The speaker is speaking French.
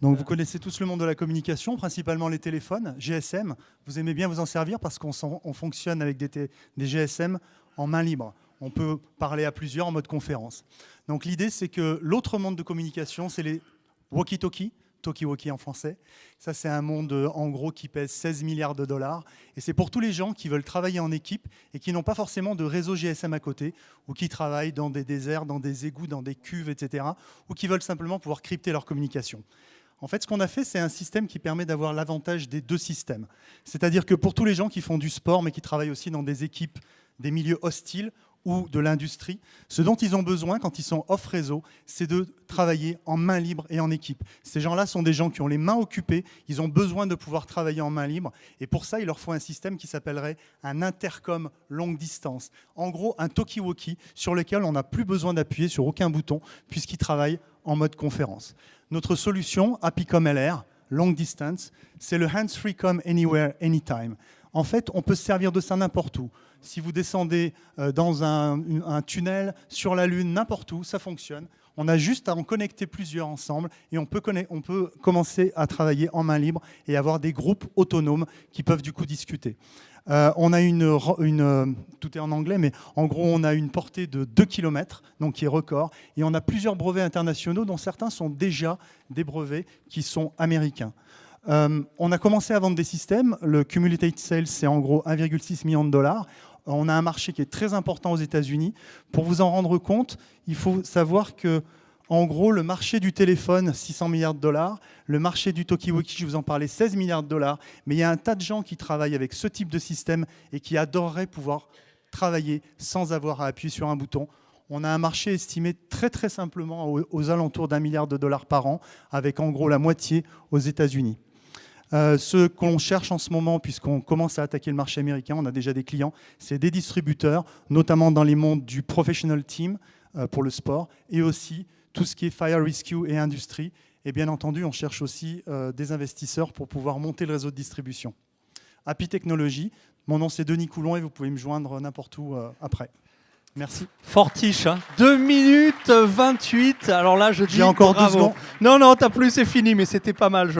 Donc vous connaissez tous le monde de la communication, principalement les téléphones, GSM. Vous aimez bien vous en servir parce qu'on fonctionne avec des GSM en main libre. On peut parler à plusieurs en mode conférence. Donc l'idée, c'est que l'autre monde de communication, c'est les walkie-talkies, talkie-walkie en français. Ça, c'est un monde, en gros, qui pèse 16 milliards de dollars. Et c'est pour tous les gens qui veulent travailler en équipe et qui n'ont pas forcément de réseau GSM à côté, ou qui travaillent dans des déserts, dans des égouts, dans des cuves, etc., ou qui veulent simplement pouvoir crypter leur communication. En fait, ce qu'on a fait, c'est un système qui permet d'avoir l'avantage des deux systèmes. C'est-à-dire que pour tous les gens qui font du sport, mais qui travaillent aussi dans des équipes, des milieux hostiles, ou de l'industrie, ce dont ils ont besoin quand ils sont off-réseau, c'est de travailler en main libre et en équipe. Ces gens-là sont des gens qui ont les mains occupées, ils ont besoin de pouvoir travailler en main libre, et pour ça, il leur faut un système qui s'appellerait un intercom longue distance. En gros, un talkie-walkie sur lequel on n'a plus besoin d'appuyer sur aucun bouton, puisqu'il travaille en mode conférence. Notre solution, Apicom LR, long distance, c'est le hands-free com anywhere, anytime. En fait, on peut se servir de ça n'importe où. Si vous descendez dans un tunnel, sur la Lune, n'importe où, ça fonctionne. On a juste à en connecter plusieurs ensemble et on peut commencer à travailler en main libre et avoir des groupes autonomes qui peuvent du coup discuter. On a tout est en anglais, mais en gros, on a une portée de 2 km, donc qui est record, et on a plusieurs brevets internationaux, dont certains sont déjà des brevets qui sont américains. On a commencé à vendre des systèmes. Le cumulative sales, c'est en gros 1,6 million de dollars. On a un marché qui est très important aux États-Unis. Pour vous en rendre compte, il faut savoir que, en gros, le marché du téléphone, 600 milliards de dollars. Le marché du talkie-walkie, je vous en parlais, 16 milliards de dollars. Mais il y a un tas de gens qui travaillent avec ce type de système et qui adoreraient pouvoir travailler sans avoir à appuyer sur un bouton. On a un marché estimé très très simplement aux alentours d'1 milliard de dollars par an, avec en gros la moitié aux États-Unis. Ce qu'on cherche en ce moment, puisqu'on commence à attaquer le marché américain, on a déjà des clients, c'est des distributeurs, notamment dans les mondes du professional team pour le sport, et aussi tout ce qui est fire rescue et industrie. Et bien entendu, on cherche aussi des investisseurs pour pouvoir monter le réseau de distribution. Happy Technology, mon nom c'est Denis Coulon et vous pouvez me joindre n'importe où après. Merci. Fortiche, hein. 2 minutes 28. Alors là, je dis J'ai encore bravo. 2 secondes. Non, t'as plus, c'est fini, mais c'était pas mal.